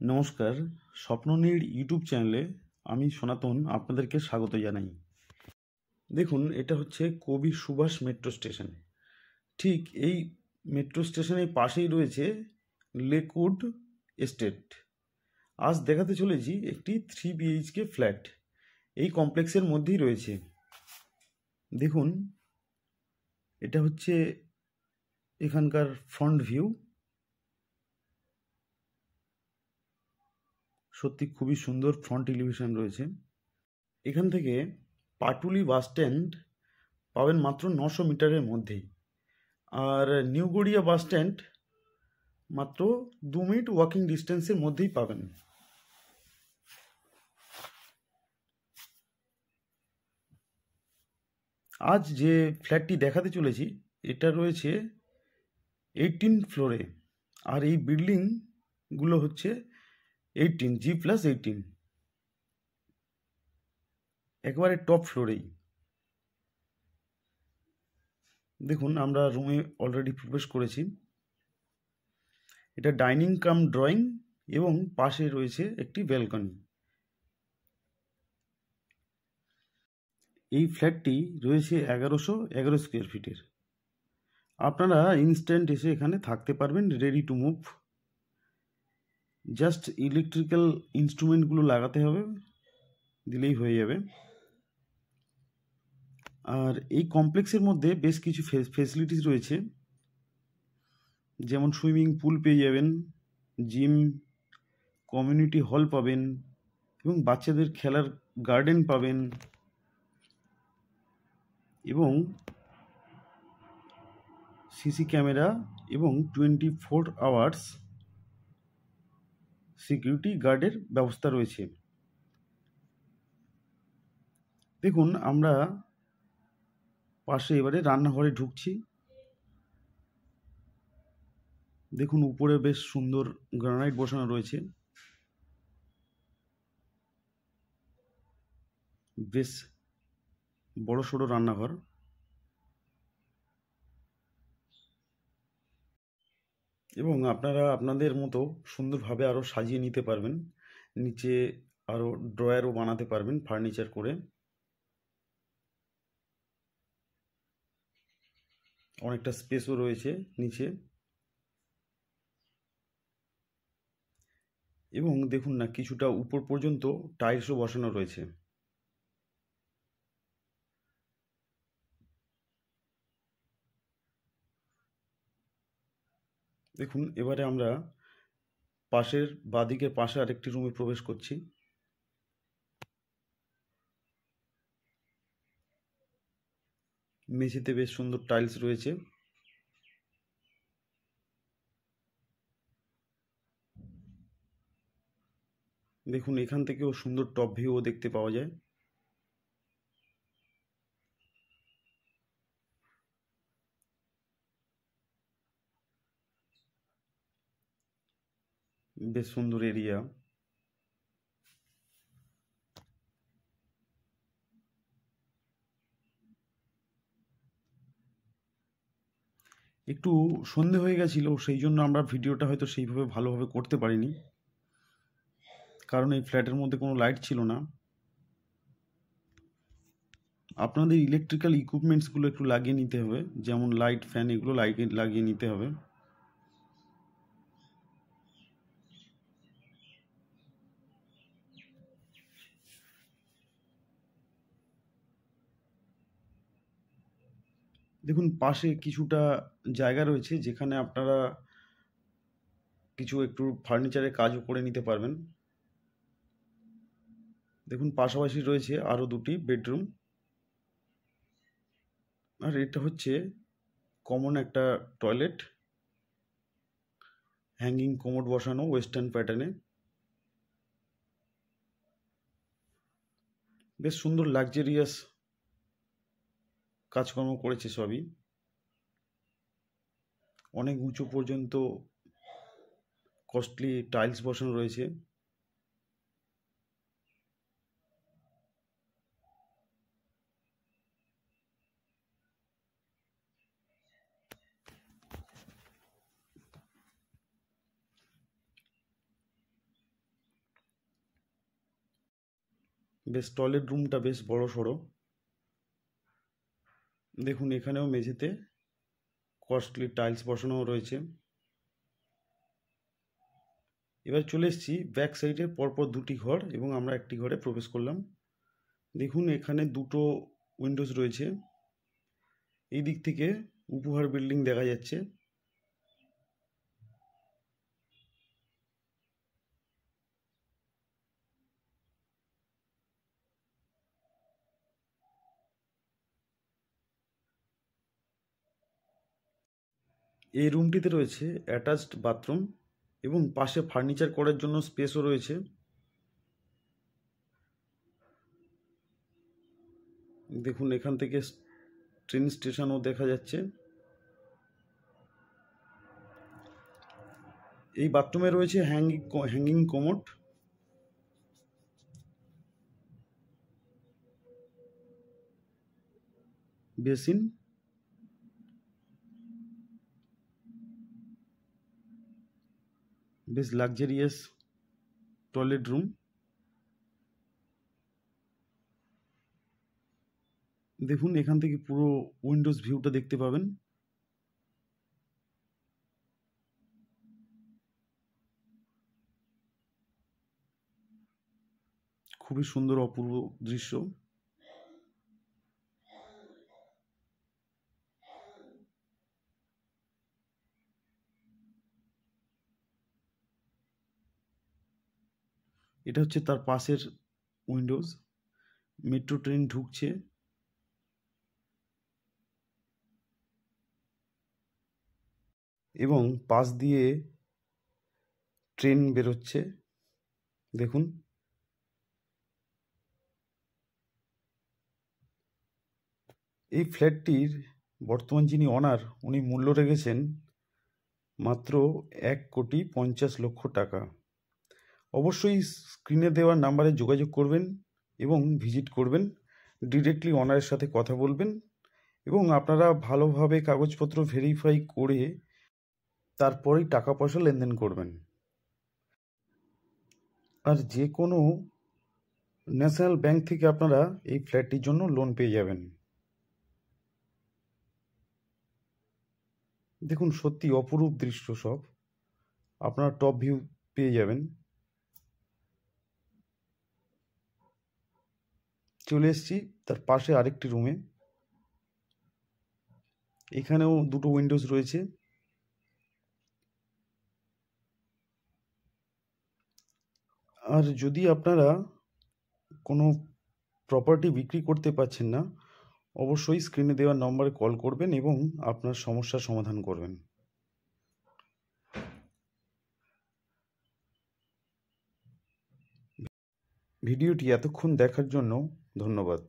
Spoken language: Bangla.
নমস্কার, স্বপ্ননীড় ইউটিউব চ্যানেলে আমি সনাতন আপনাদেরকে স্বাগত জানাই। দেখুন, এটা হচ্ছে কবি সুভাষ মেট্রো স্টেশন। ঠিক এই মেট্রো স্টেশনের পাশেই রয়েছে লেকউড এস্টেট। আজ দেখাতে চলেছি একটি 3 BHK ফ্ল্যাট। এই কমপ্লেক্সের মধ্যেই রয়েছে। দেখুন, এটা হচ্ছে এখানকার ফ্রন্ট ভিউ। সত্যি খুবই সুন্দর ফ্রন্ট এলিভেশন রয়েছে। এখান থেকে পাটুলি বাস স্ট্যান্ড পাবেন মাত্র 900 মিটারের মধ্যেই, আর নিউ গড়িয়া বাস স্ট্যান্ড মাত্র 2 মিনিট ওয়াকিং ডিস্টেন্সের মধ্যেই পাবেন। আজ যে ফ্ল্যাটটি দেখাতে চলেছি এটা রয়েছে 18 ফ্লোরে, আর এই বিল্ডিংগুলো হচ্ছে 18 G+18, একেবারে টপ ফ্লোরেই। দেখুন, আমরা রুমে অলরেডি প্রবেশ করেছি। এটা ডাইনিং কাম ড্রয়িং এবং পাশে রয়েছে একটি ব্যালকনি। এই ফ্ল্যাটটি রয়েছে 1111 স্কোয়ার ফিটের। আপনারা ইনস্ট্যান্ট এসে এখানে থাকতে পারবেন, ready to move. Just electrical ইনস্ট্রুমেন্টগুলো লাগাতে হবে, দিলেই হয়ে যাবে। আর এই কমপ্লেক্সের মধ্যে বেশ কিছু ফেসিলিটিস রয়েছে, যেমন সুইমিং পুল পেয়ে যাবেন, জিম, কমিউনিটি হল পাবেন এবং বাচ্চাদের খেলার গার্ডেন পাবেন, এবং সিসি ক্যামেরা এবং 24 আওয়ার্স সিকিউরিটি গার্ডের ব্যবস্থা রয়েছে। দেখুন, আমরা পাশে এবারে রান্নাঘরে ঢুকছি। দেখুন, উপরে বেশ সুন্দর গ্রানাইট বসানো রয়েছে, বেশ বড়সড় রান্নাঘর। এবং আপনারা আপনাদের মতো সুন্দরভাবে আরও সাজিয়ে নিতে পারবেন। নিচে আরও ড্রয়ারও বানাতে পারবেন ফার্নিচার করে। অনেকটা স্পেসও রয়েছে নিচে। এবং দেখুন না, কিছুটা উপর পর্যন্ত টাইলসও বসানো রয়েছে। দেখুন, এবারে আমরা পাশের বাঁদিকের পাশে আরেকটি রুমে প্রবেশ করছি। মেঝেতে বেশ সুন্দর টাইলস রয়েছে। দেখুন, এখান থেকেও সুন্দর টপ ভিউও দেখতে পাওয়া যায়। বেশ সুন্দর এরিয়া। একটু সন্ধে হয়ে গেছিলো, সেই জন্য আমরা ভিডিওটা হয়তো সেইভাবে ভালোভাবে করতে পারিনি, কারণ এই ফ্ল্যাটের মধ্যে কোনো লাইট ছিল না। আপনাদের ইলেকট্রিক্যাল ইকুইপমেন্টসগুলো একটু লাগিয়ে নিতে হবে, যেমন লাইট, ফ্যান, এগুলো লাগিয়ে নিতে হবে। দেখুন, পাশে কিছুটা জায়গা রয়েছে যেখানে আপনারা কিছু একটু ফার্নিচারের কাজও করে নিতে পারবেন। দেখুন, পাশাপাশি রয়েছে আরও 2টি বেডরুম। আর এটা হচ্ছে কমন একটা টয়লেট, হ্যাঙ্গিং কোমোড বসানো ওয়েস্টার্ন প্যাটার্নে। বেশ সুন্দর লাক্সারিয়াস কাজকর্ম করেছে সবই। অনেক উঁচু পর্যন্ত কস্টলি টাইলস বসানো রয়েছে। বেশ টয়লেট রুমটা বেশ বড় সড়ো। দেখুন এখানেও মেঝেতে কস্টলি টাইলস বসানো রয়েছে। এবার চলে এসেছি ব্যাক সাইডে পরপর দুটি ঘর এবং আমরা একটি ঘরে প্রবেশ করলাম। দেখুন এখানে দুটো উইন্ডোজ রয়েছে। এই দিক থেকে উপহার বিল্ডিং দেখা যাচ্ছে। এই রুমটিতে রয়েছে অ্যাটাচড বাথরুম এবং পাশে ফার্নিচার করার জন্য স্পেসও রয়েছে। দেখুন এখান থেকে ট্রেন স্টেশনও দেখা যাচ্ছে। এই বাথরুমে রয়েছে হ্যাঙ্গিং কোমোড। বেসিন, বেশ লাক্সারিয়াস টয়লেট রুম। দেখুন এখান থেকে পুরো উইন্ডোজ ভিউটা দেখতে পাবেন। খুবই সুন্দর অপূর্ব দৃশ্য। এটা হচ্ছে তার পাশের উইন্ডোজ। মেট্রো ট্রেন ঢুকছে। এবং পাশ দিয়ে ট্রেন বেরোচ্ছে। দেখুন এই ফ্ল্যাটটির বর্তমান যিনি অনার উনি মূল্য রেখেছেন মাত্র 1,50,00,000 টাকা। অবশ্যই স্ক্রিনে দেওয়া নাম্বারে যোগাযোগ করবেন এবং ভিজিট করবেন। ডিরেক্টলি অনারের সাথে কথা বলবেন এবং আপনারা ভালোভাবে কাগজপত্র ভেরিফাই করে তারপরেই টাকা পয়সা লেনদেন করবেন। আর যে কোনো ন্যাশনাল ব্যাংক থেকে আপনারা এই ফ্ল্যাটটির জন্য লোন পেয়ে যাবেন। দেখুন সত্যি অপরূপ দৃশ্য সব। আপনারা টপ ভিউ পেয়ে যাবেন। চলে এসেছি তার পাশে আরেকটি রুমে। এখানেও দুটো উইন্ডোজ রয়েছে। আর যদি আপনারা কোনো প্রপার্টি বিক্রি করতে পারছেন না, অবশ্যই স্ক্রিনে দেওয়া নম্বরে কল করবেন এবং আপনার সমস্যার সমাধান করবেন। ভিডিওটি এতক্ষণ দেখার জন্য ধন্যবাদ।